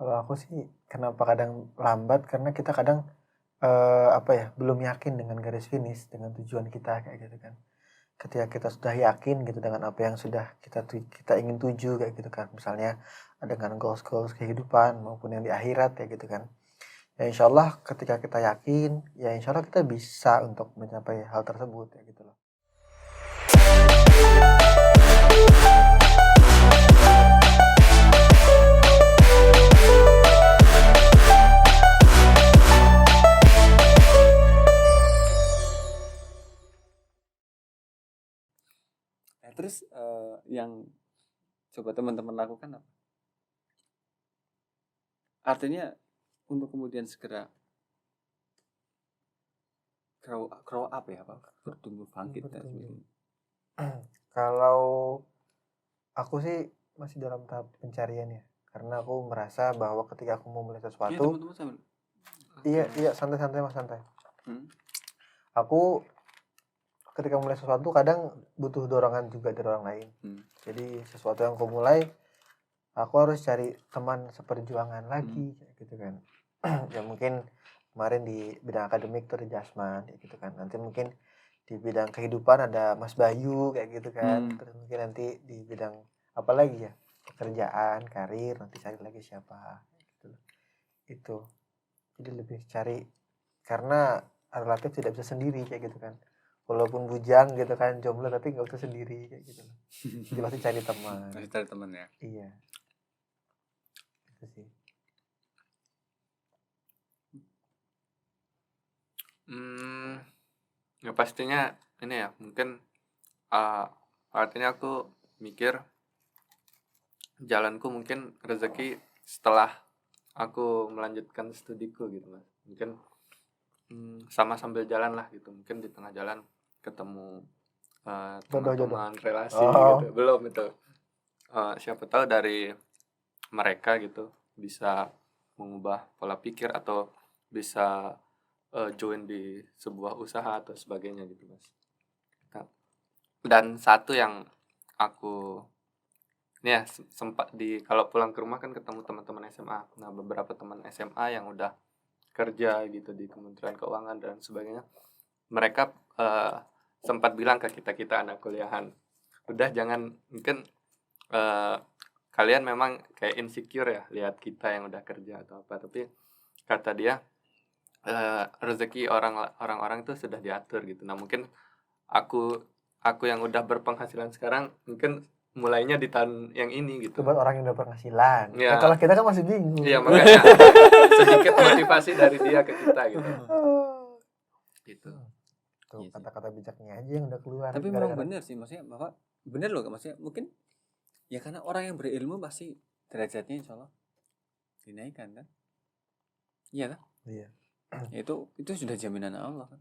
Kalau aku sih kenapa kadang lambat karena kita kadang apa ya, belum yakin dengan garis finish, dengan tujuan kita kayak gitu kan. Ketika kita sudah yakin gitu dengan apa yang sudah kita ingin tuju kayak gitu kan. Misalnya dengan goals-goals kehidupan maupun yang di akhirat kayak gitu kan. Ya insya Allah ketika kita yakin, ya insya Allah kita bisa untuk mencapai hal tersebut kayak gitu loh. Terus yang coba teman-teman lakukan apa? Artinya untuk kemudian segera grow up ya, Pak, bertumbuh bangkit dan sebagainya. Kalau aku sih masih dalam tahap pencarian ya, karena aku merasa bahwa ketika aku mau mulai Iya, sesuatu, teman-teman sambil iya santai-santai mas, santai. Hmm. Aku ketika mulai sesuatu kadang butuh dorongan juga dari orang lain. Jadi sesuatu yang aku mulai, aku harus cari teman seperjuangan lagi kayak gitu kan. Ya mungkin kemarin di bidang akademik tuh ada Jasman kayak gitu kan. Nanti mungkin di bidang kehidupan ada Mas Bayu kayak gitu kan. Terus mungkin nanti di bidang apa lagi ya, pekerjaan, karir, nanti cari lagi siapa gitu. Itu jadi lebih cari, karena relatif tidak bisa sendiri kayak gitu kan. Walaupun bujang gitu kan, jomblo, tapi nggak usah sendiri kayak gitu loh. Jadi pasti cari teman. Pasti cari teman ya. Iya, itu sih. Ya pastinya ini ya, mungkin artinya aku mikir jalanku mungkin rezeki setelah aku melanjutkan studiku gitu mas. Mungkin sama sambil jalan lah gitu. Mungkin di tengah jalan ketemu teman-teman relasi gitu. Belum itu. Siapa tahu dari mereka gitu bisa mengubah pola pikir atau bisa join di sebuah usaha atau sebagainya gitu mas. Dan satu yang aku ini ya sempat kalau pulang ke rumah kan ketemu teman-teman SMA. Nah beberapa teman SMA yang udah kerja gitu di Kementerian Keuangan dan sebagainya, mereka sempat bilang ke kita anak kuliahan, udah jangan, mungkin kalian memang kayak insecure ya lihat kita yang udah kerja atau apa, tapi kata dia rezeki orang-orang itu sudah diatur gitu. Nah mungkin aku yang udah berpenghasilan sekarang mungkin mulainya di tahun yang ini gitu. Itu buat orang yang udah berpenghasilan. Ya. Kalau kita kan masih bingung. Iya makanya sedikit motivasi dari dia ke kita gitu. Gitu. Tuh kata-kata bijaknya aja yang udah keluar. Tapi memang benar sih, maksudnya Bapak benar loh, maksudnya mungkin ya karena orang yang berilmu pasti derajatnya insya Allah dinaikkan kan. Iya kan? Iya. Itu sudah jaminan Allah kan.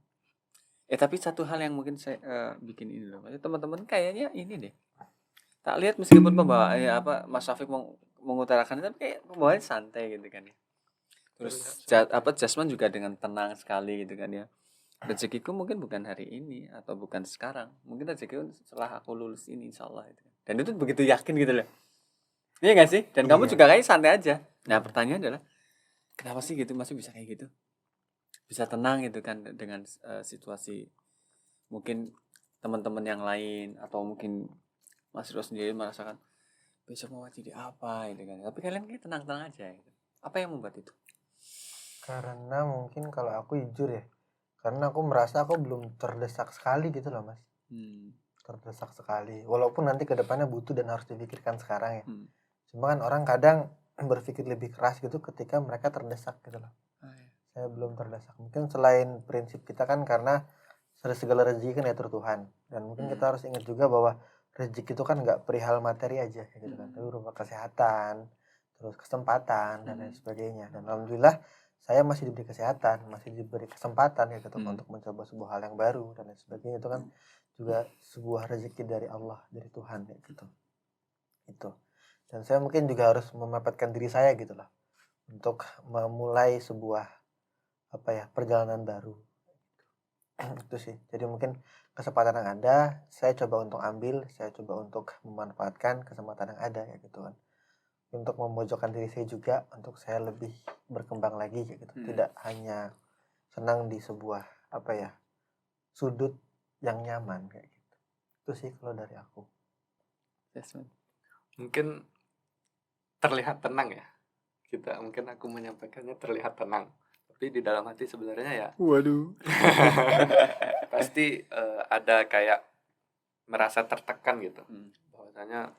Tapi satu hal yang mungkin saya bikin ini loh, teman-teman kayaknya ini deh. Tak lihat meskipun pembawa Mas Syafiq mengutarakan, tapi kayak pembawaannya santai gitu kan ya. Terus Jasman juga dengan tenang sekali gitu kan ya. Rezekiku mungkin bukan hari ini atau bukan sekarang, mungkin rezekiku setelah aku lulus ini insya Allah itu. Dan itu begitu yakin gitu loh. Iya gak sih? Dan kamu juga kayaknya santai aja. Nah pertanyaan adalah kenapa sih gitu masih bisa kayak gitu? Bisa tenang gitu kan dengan situasi mungkin teman-teman yang lain atau mungkin Mas Ro sendiri merasakan besok mau jadi apa gitu kan. Tapi kalian kayak tenang-tenang aja gitu. Apa yang membuat itu? Karena mungkin kalau aku jujur ya, karena aku merasa aku belum terdesak sekali gitu loh mas. Terdesak sekali, walaupun nanti kedepannya butuh dan harus dipikirkan sekarang ya. Cuma kan orang kadang berpikir lebih keras gitu ketika mereka terdesak gitu loh. Saya belum terdesak. Mungkin selain prinsip kita kan karena segala rezeki kan diatur Tuhan. Dan mungkin kita harus ingat juga bahwa rezeki itu kan nggak perihal materi aja gitu kan, tapi berupa kesehatan, terus kesempatan dan lain sebagainya. Dan alhamdulillah saya masih diberi kesehatan, masih diberi kesempatan ya gitu untuk mencoba sebuah hal yang baru dan lain sebagainya. Itu kan juga sebuah rezeki dari Allah, dari Tuhan ya gitu. Itu. Dan saya mungkin juga harus memepetkan diri saya gitu loh untuk memulai sebuah perjalanan baru. Itu sih. Jadi mungkin kesempatan yang ada saya coba untuk ambil, saya coba untuk memanfaatkan kesempatan yang ada ya gitu kan. untuk memojokkan diri saya juga untuk saya lebih berkembang lagi kayak gitu. Tidak hanya senang di sebuah sudut yang nyaman kayak gitu. Itu sih kalau dari aku. Yes, man. Mungkin terlihat tenang ya. Mungkin aku menyampaikannya terlihat tenang. Tapi di dalam hati sebenarnya ya Waduh. pasti ada kayak merasa tertekan gitu. Bahwasanya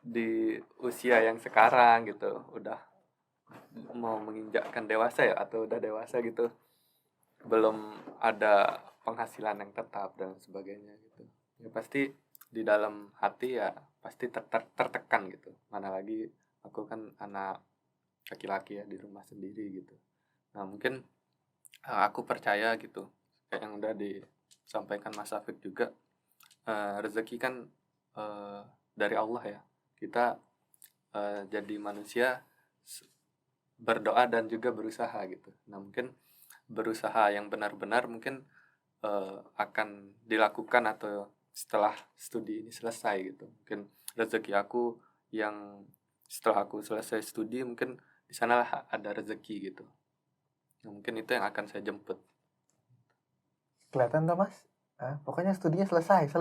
di usia yang sekarang gitu udah mau menginjakkan dewasa ya atau udah dewasa gitu, belum ada penghasilan yang tetap dan sebagainya gitu. Ya pasti di dalam hati ya pasti tertekan gitu. Mana lagi aku kan anak laki-laki ya di rumah sendiri gitu. Nah mungkin aku percaya gitu kayak yang udah disampaikan Mas Afik juga, rezeki kan dari Allah ya. Kita jadi manusia berdoa dan juga berusaha gitu. Nah mungkin berusaha yang benar-benar mungkin akan dilakukan atau setelah studi ini selesai gitu. Mungkin rezeki aku yang setelah aku selesai studi mungkin di sanalah ada rezeki gitu. Nah, mungkin itu yang akan saya jemput. Kelihatan tuh Mas? Pokoknya studinya selesai gitu.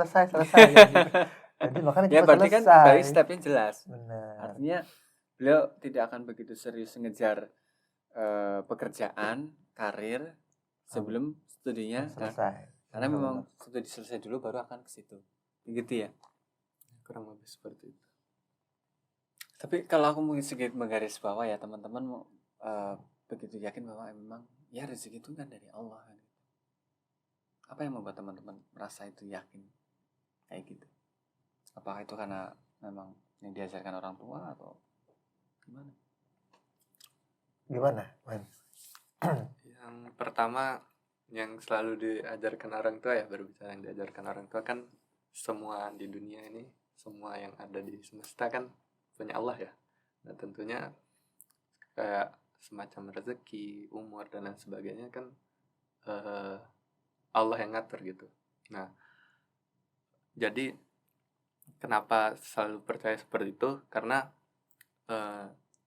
Jadi makanya Ya cepat berarti kan selesai. dari stepnya jelas. Benar. Artinya beliau tidak akan begitu serius ngejar pekerjaan, karir sebelum studinya selesai. Karena memang studi selesai dulu baru akan ke situ. Begitu ya. Kurang lebih seperti itu. Tapi kalau aku mungkin sedikit menggaris bawah ya teman-teman begitu yakin bahwa memang ya rezeki itu kan dari Allah. Apa yang membuat teman-teman merasa itu yakin kayak gitu? Apakah itu karena memang yang diajarkan orang tua atau gimana? Gimana, Man? Yang pertama yang selalu diajarkan orang tua ya, berbicara yang diajarkan orang tua kan semua di dunia ini, semua yang ada di semesta kan punya Allah ya. Nah tentunya kayak semacam rezeki, umur dan lain sebagainya kan Allah yang ngatur gitu. Nah jadi kenapa selalu percaya seperti itu? Karena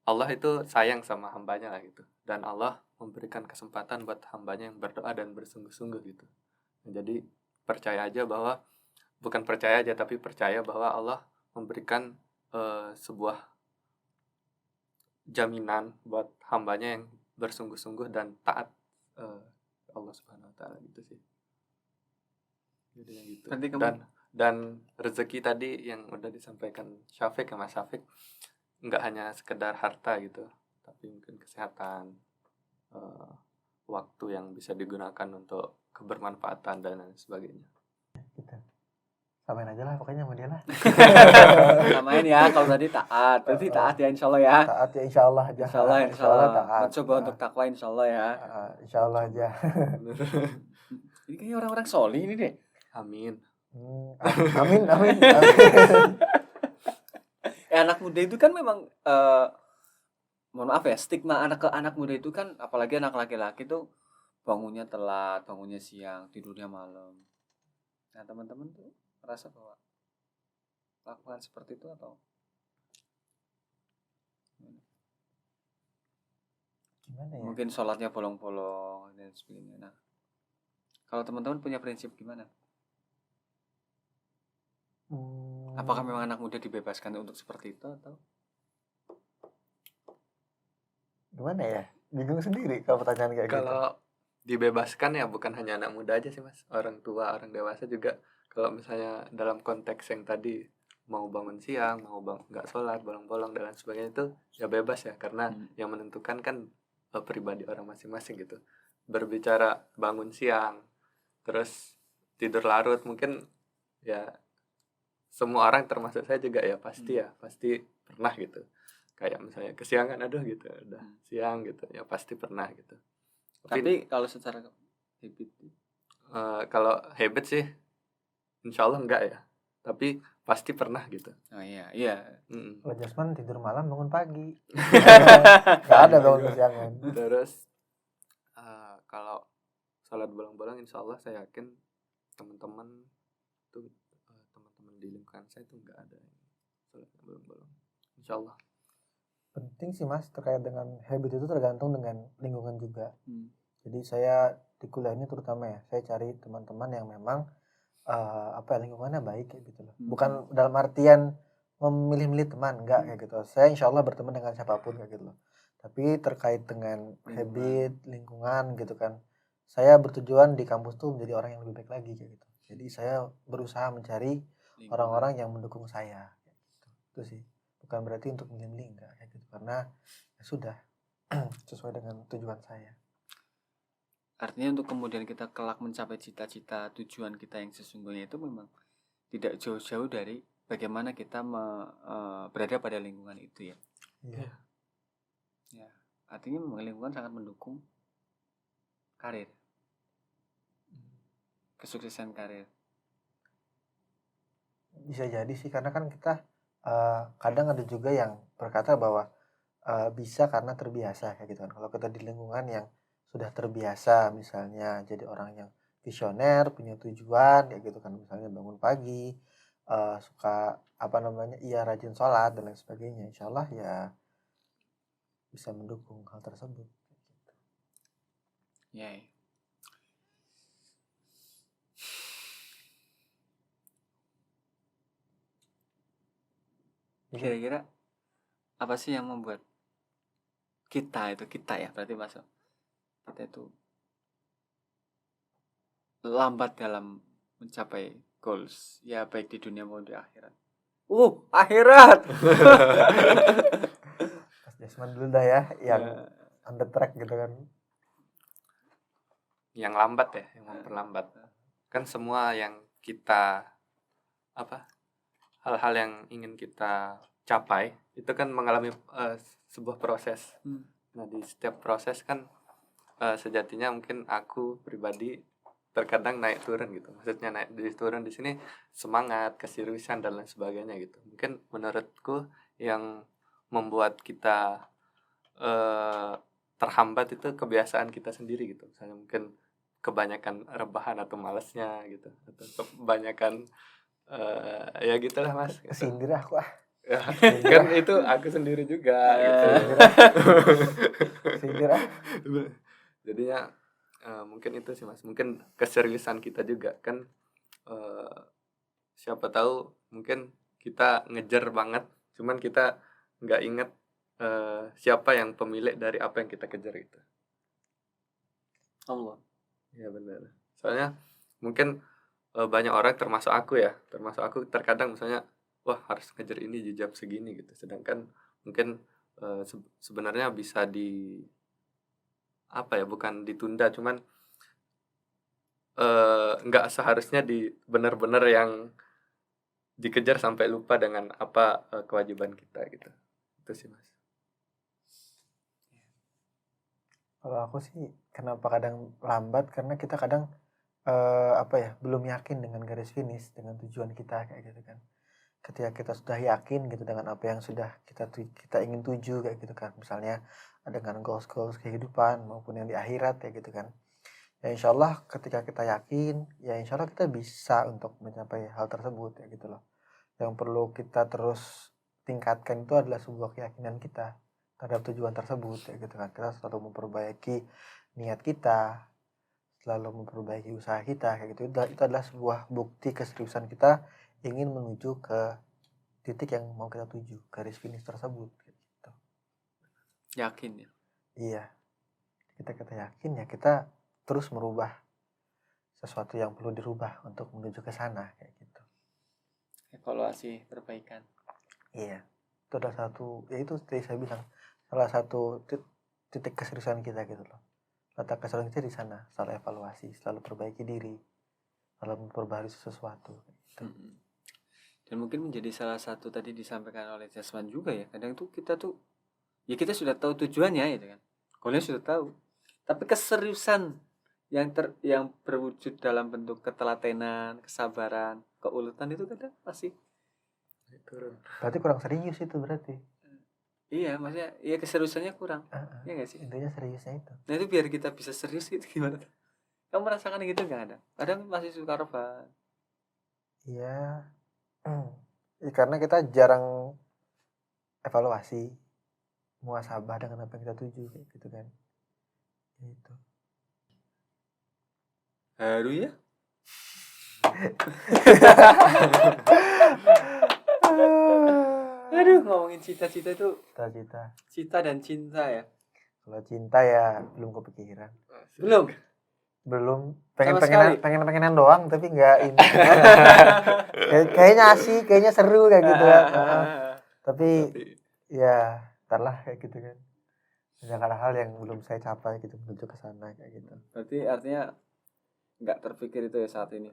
Allah itu sayang sama hambanya lah gitu. Dan Allah memberikan kesempatan buat hambanya yang berdoa dan bersungguh-sungguh gitu. Nah, jadi percaya aja bahwa, bukan percaya aja tapi percaya bahwa Allah memberikan sebuah jaminan buat hambanya yang bersungguh-sungguh dan taat Allah Subhanahu Wa Taala gitu sih. Jadi gitu. Dan rezeki tadi yang udah disampaikan Syafiq ya Mas Syafiq, nggak hanya sekedar harta gitu, tapi mungkin kesehatan, waktu yang bisa digunakan untuk kebermanfaatan dan lain sebagainya. Gitu. Samain aja lah pokoknya sama dia lah. Samain ya, kalau tadi taat, berarti taat ya insya Allah ya. Taat ya insya Allah aja. Insya Allah taat. Mencoba untuk takwa insya Allah ya. Insya Allah aja. Ini kayaknya orang-orang solih ini deh. Amin. Amin. Anak muda itu kan memang mohon maaf ya, stigma anak muda itu kan, apalagi anak laki-laki tuh bangunnya telat, bangunnya siang, tidurnya malam. Nah teman-teman tuh merasa bahwa lakukan seperti itu atau gimana ya? Mungkin sholatnya bolong-bolong dan sebagainya. Nah kalau teman-teman punya prinsip gimana? Apakah memang anak muda dibebaskan untuk seperti itu atau gimana ya? Bingung sendiri kalau pertanyaan kayak gitu. Kalau dibebaskan ya bukan hanya anak muda aja sih Mas, orang tua, orang dewasa juga. Kalau misalnya dalam konteks yang tadi mau bangun siang, mau nggak sholat, bolong-bolong dan lain sebagainya itu ya bebas ya, karena yang menentukan kan pribadi orang masing-masing gitu. Berbicara bangun siang, terus tidur larut mungkin ya semua orang termasuk saya juga ya pasti pernah gitu. Kayak misalnya kesiangan gitu, udah siang gitu ya pasti pernah gitu. Tapi kalau secara habit kalau habit sih insya Allah enggak ya, tapi pasti pernah gitu. Oh iya. Kalau Jasman tidur malam bangun pagi. Gak ada bangun kesiangan. Terus kalau sholat bolong-bolong insya Allah saya yakin teman-teman tuh teman-teman di lingkungan saya itu nggak ada, belum. Insyaallah. Penting sih Mas, terkait dengan habit itu tergantung dengan lingkungan juga. Jadi saya di kuliah ini terutama ya, saya cari teman-teman yang memang lingkungannya baik kayak gitu loh. Bukan dalam artian memilih-milih teman, enggak kayak gitu. Saya insya Allah berteman dengan siapapun kayak gitu loh. Tapi terkait dengan habit, lingkungan gitu kan, saya bertujuan di kampus tuh menjadi orang yang lebih baik lagi kayak gitu. Jadi saya berusaha mencari orang-orang yang mendukung saya kayak gitu. Itu sih. Bukan berarti untuk milih-milih enggak kayak gitu, karena ya sudah sesuai dengan tujuan saya. Artinya untuk kemudian kita kelak mencapai cita-cita tujuan kita yang sesungguhnya itu memang tidak jauh-jauh dari bagaimana kita berada pada lingkungan itu ya. Iya. Ya, artinya memang lingkungan sangat mendukung karir, kesuksesan karir. Bisa jadi sih, karena kan kita kadang ada juga yang berkata bahwa bisa karena terbiasa kayak gitu kan. Kalau kita di lingkungan yang sudah terbiasa, misalnya jadi orang yang visioner, punya tujuan kayak gitu kan, misalnya bangun pagi, suka rajin sholat dan lain sebagainya, insya Allah ya bisa mendukung hal tersebut. Ya. Kira-kira apa sih yang membuat kita ya, berarti masuk kita itu lambat dalam mencapai goals ya, baik di dunia maupun di akhirat. Akhirat. Mas Desmond dulu dah ya, yang on the track gitu kan. Yang lambat ya, yang memperlambat. Kan semua yang kita hal-hal yang ingin kita capai itu kan mengalami sebuah proses. Nah, di setiap proses kan sejatinya mungkin aku pribadi terkadang naik turun gitu. Maksudnya naik turun di sini semangat, keseriusan dan lain sebagainya gitu. Mungkin menurutku yang membuat kita terhambat itu kebiasaan kita sendiri gitu. Misalnya mungkin kebanyakan rebahan atau malasnya gitu, atau kebanyakan ya gitulah Mas. Kesindir aku Kan itu aku sendiri juga gitu. Kesindir Jadinya mungkin itu sih Mas, mungkin keseriusan kita juga kan, siapa tahu mungkin kita ngejar banget, cuman kita nggak inget siapa yang pemilik dari apa yang kita kejar itu. Allah. Ya benar. Soalnya mungkin banyak orang termasuk aku terkadang misalnya wah harus ngejar ini di jam segini gitu, sedangkan mungkin sebenarnya bisa bukan ditunda, cuman nggak seharusnya benar-benar yang dikejar sampai lupa dengan apa kewajiban kita gitu. Itu sih Mas. Kalau aku sih kenapa kadang lambat, karena kita kadang belum yakin dengan garis finish, dengan tujuan kita kayak gitu kan. Ketika kita sudah yakin gitu dengan apa yang sudah kita ingin tuju kayak gitu kan, misalnya dengan goals kehidupan maupun yang di akhirat kayak gitu kan, ya insya Allah ketika kita yakin, ya insya Allah kita bisa untuk mencapai hal tersebut ya gitu loh. Yang perlu kita terus tingkatkan itu adalah sebuah keyakinan kita terhadap tujuan tersebut ya gitu kan. Kita selalu memperbaiki niat kita, selalu memperbaiki usaha kita kayak gitu. Itu adalah sebuah bukti keseriusan kita ingin menuju ke titik yang mau kita tuju, garis finish tersebut gitu. Yakin ya. Iya. Kita yakin ya kita terus merubah sesuatu yang perlu dirubah untuk menuju ke sana kayak gitu. Evaluasi, perbaikan. Iya. Itu adalah satu, ya itu tadi saya bilang, salah satu titik keseriusan kita gitu loh. Letak keseriusan kita di sana, selalu evaluasi, selalu perbaiki diri, selalu memperbaharui sesuatu gitu. Dan mungkin menjadi salah satu tadi disampaikan oleh Jasman juga ya, kadang tuh kita sudah tahu tujuannya gitu kan, goalnya sudah tahu, tapi keseriusan yang berwujud dalam bentuk ketelatenan, kesabaran, keuletan itu kadang masih turun. Berarti kurang serius itu berarti. Iya, maksudnya iya keseriusannya kurang. Iya nggak sih? Intinya seriusnya itu. Nah itu biar kita bisa serius itu gimana? Kamu merasakan gitu nggak ada? Kadang masih suka rebahan. Iya, Ya, karena kita jarang evaluasi, muhasabah dengan apa yang kita tuju kayak gitu kan. Gitu. Haru ya. Aduh, ngomongin cita-cita itu Cita-cita. cita dan cinta ya. Kalau cinta ya belum kepikiran. Belum Sama sekali. pengenan doang tapi nggak ini. Kayaknya asik, kayaknya seru kayak gitu kan. Tapi ya ntarlah kayak gitu kan. Banyak hal-hal yang belum saya capai gitu menuju ke sana kayak gitu. Berarti artinya nggak terpikir itu ya saat ini.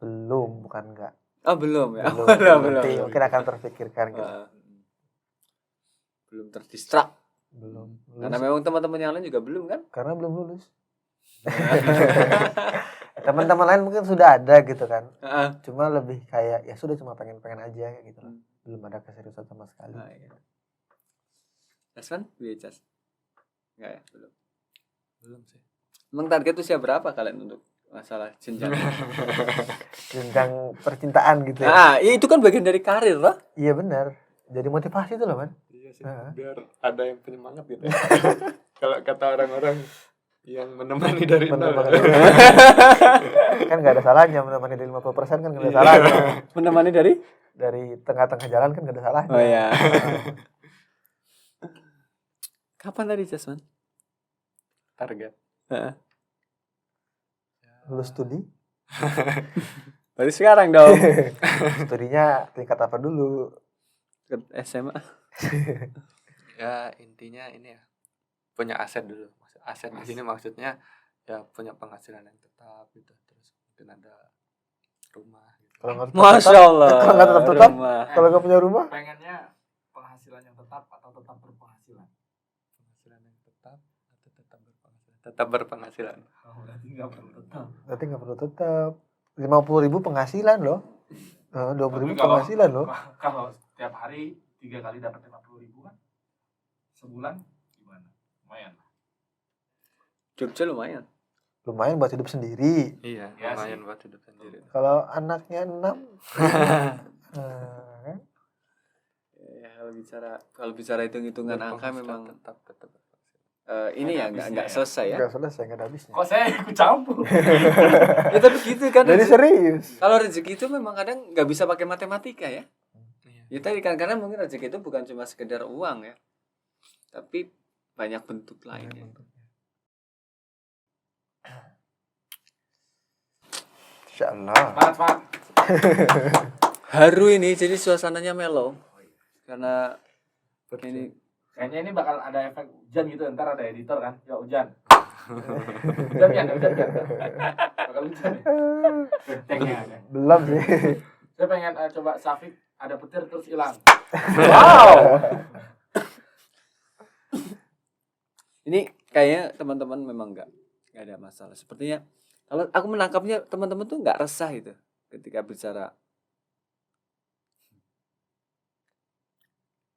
Belum, bukan enggak. Oh, belum ya. Belum. Nanti mungkin akan terpikirkan gitu. Belum terdistrak. Belum. Karena memang teman-teman yang lain juga belum kan? Karena belum lulus. Teman-teman lain mungkin sudah ada gitu kan. Cuma lebih kayak ya sudah cuma pengen-pengen aja kayak gitu lah. Belum ada keseriusan sama sekali. Iya. Jasman, Jas? Enggak ya, belum sih. Emang target usia berapa kalian untuk masalah jenjang? Jenjang percintaan gitu ya. Nah, itu kan bagian dari karir loh. Iya benar. Jadi motivasi itu loh, Man. Iya sih, biar ada yang penyemangat gitu ya. Kalau kata orang-orang yang menemani dari nol. Kan nggak ada salahnya menemani dari 50% kan nggak ada salahnya. Menemani dari tengah-tengah jalan kan nggak ada salahnya. Oh iya. Kapan tadi Jasman? Target. Lulus studi? Baru sekarang dong. Studinya tingkat apa dulu? SMA. Ya intinya ini ya, punya aset dulu. Aset di sini maksudnya ya punya penghasilan yang tetap gitu, terus mungkin ada rumah gitu. Masya Allah. Kalau nggak tetap, kalau nggak punya rumah? Pengennya penghasilan yang tetap atau tetap berpenghasilan? Penghasilan yang tetap atau tetap berpenghasilan? Tetap berpenghasilan. Oh, berarti nggak perlu tetap. Berarti nggak perlu tetap. 50.000 penghasilan loh. 20.000 penghasilan loh. Kalau setiap hari 3 kali dapat 50.000 kan, sebulan gimana? Lumayan. Jogja lumayan. Lumayan buat hidup sendiri. Iya, ya lumayan buat hidup sendiri. Kalau anaknya 6 ya, kalau bicara hitung-hitungan angka memang tetap. ini ya nggak selesai ya. Nggak selesai, nggak ada habisnya. Kok saya ikut campur? Ya tapi gitu kan. Jadi serius. Kalau rezeki itu memang kadang nggak bisa pakai matematika ya. Ya tadi kan karena mungkin rezeki itu bukan cuma sekedar uang ya, tapi banyak bentuk lainnya. Insyaallah. Semangat. Haru ini jadi suasananya mellow karena ini kayaknya ini bakal ada efek hujan gitu, ntar ada editor kan, ya hujan. Hujan. Bakal hujan ya. Belum sih. Saya pengen coba Safik ada petir terus hilang. wow. Ini kayaknya teman-teman memang nggak ada masalah. Sepertinya kalau aku menangkapnya teman-teman tuh nggak resah itu ketika bicara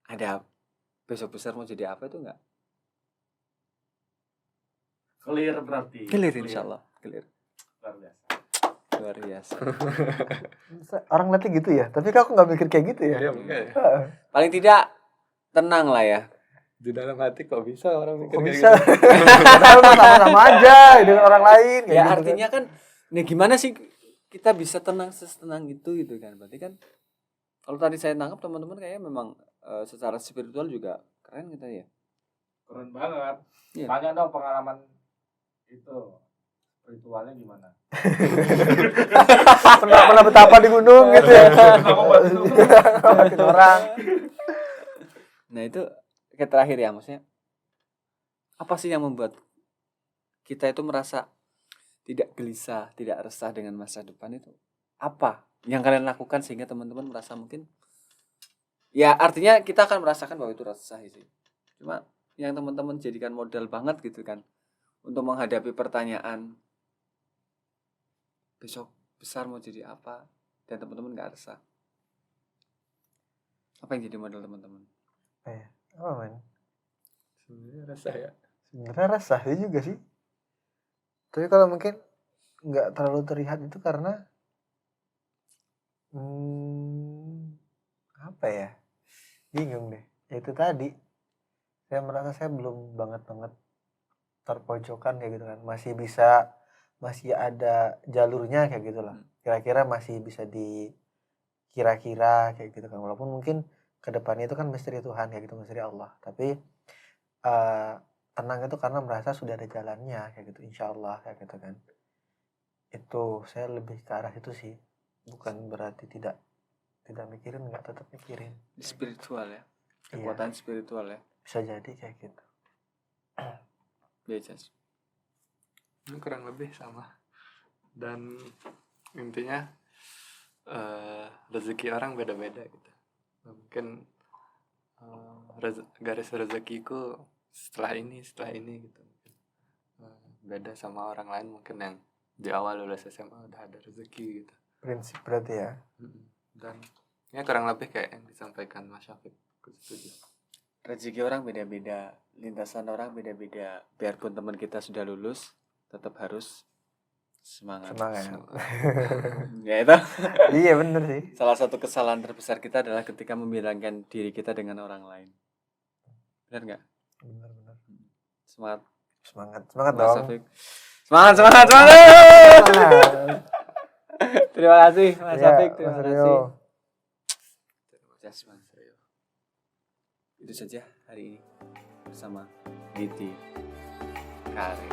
ada besok besar mau jadi apa itu nggak? Clear berarti. Clear insyaallah. Clear. Luar biasa. Orang nanti gitu ya, tapi aku nggak mikir kayak gitu ya. Iya, enggak ya. Paling tidak tenang lah ya. Di dalam hati kok bisa orang mikir Kok kayak bisa? gitu. Padahal sama-sama aja dengan orang lain. Ya gitu artinya kan, nih gimana sih kita bisa tenang setenang itu gitu kan? Berarti kan kalau tadi saya tangkap teman-teman kayaknya memang secara spiritual juga keren gitu ya. Keren banget. Iya. Tanya dong pengalaman itu ritualnya gimana? pernah betapa di gunung gitu ya. Bantuin orang. Nah itu kayak terakhir ya, maksudnya apa sih yang membuat kita itu merasa tidak gelisah, tidak resah dengan masa depan itu? Apa yang kalian lakukan sehingga teman-teman merasa mungkin ya artinya kita akan merasakan bahwa itu resah sih. Cuma yang teman-teman jadikan modal banget gitu kan untuk menghadapi pertanyaan besok besar mau jadi apa dan teman-teman nggak resah. Apa yang jadi modal teman-teman? Apa man? Sebenarnya resah ya. Sebenarnya resah sih juga sih. Tapi kalau mungkin nggak terlalu terlihat itu karena apa ya, bingung deh. Ya itu tadi, saya merasa saya belum banget terpojokan kayak gitu kan, masih ada jalurnya kayak gitu lah. Kira-kira masih bisa kira-kira kayak gitu kan, walaupun mungkin kedepannya itu kan misteri Tuhan kayak gitu, misteri Allah, tapi tenang itu karena merasa sudah ada jalannya kayak gitu, insya Allah kayak gitu kan. Itu saya lebih ke arah itu sih, bukan berarti tidak mikirin, nggak, tetap mikirin. Spiritual ya, kekuatan spiritual ya, bisa jadi kayak gitu. ya Jas. Ini kurang lebih sama, dan intinya rezeki orang beda-beda gitu. Mungkin garis rezekiku setelah ini gitu, beda sama orang lain mungkin yang di awal lulus SMA udah ada rezeki gitu. Prinsip berarti ya. Dan ya kurang lebih kayak yang disampaikan Mas Syafiq, aku setuju. Rezeki orang beda-beda, lintasan orang beda-beda. Biarpun teman kita sudah lulus, tetap harus semangat. Ya itu. Iya bener sih. Salah satu kesalahan terbesar kita adalah ketika membandingkan diri kita dengan orang lain. Benar nggak? Benar. Semangat Semangat Mas dong. Syafiq. Semangat. Terima kasih Mas Syafiq, terima kasih. Mas Rio. Itu saja hari ini bersama Giti Karir.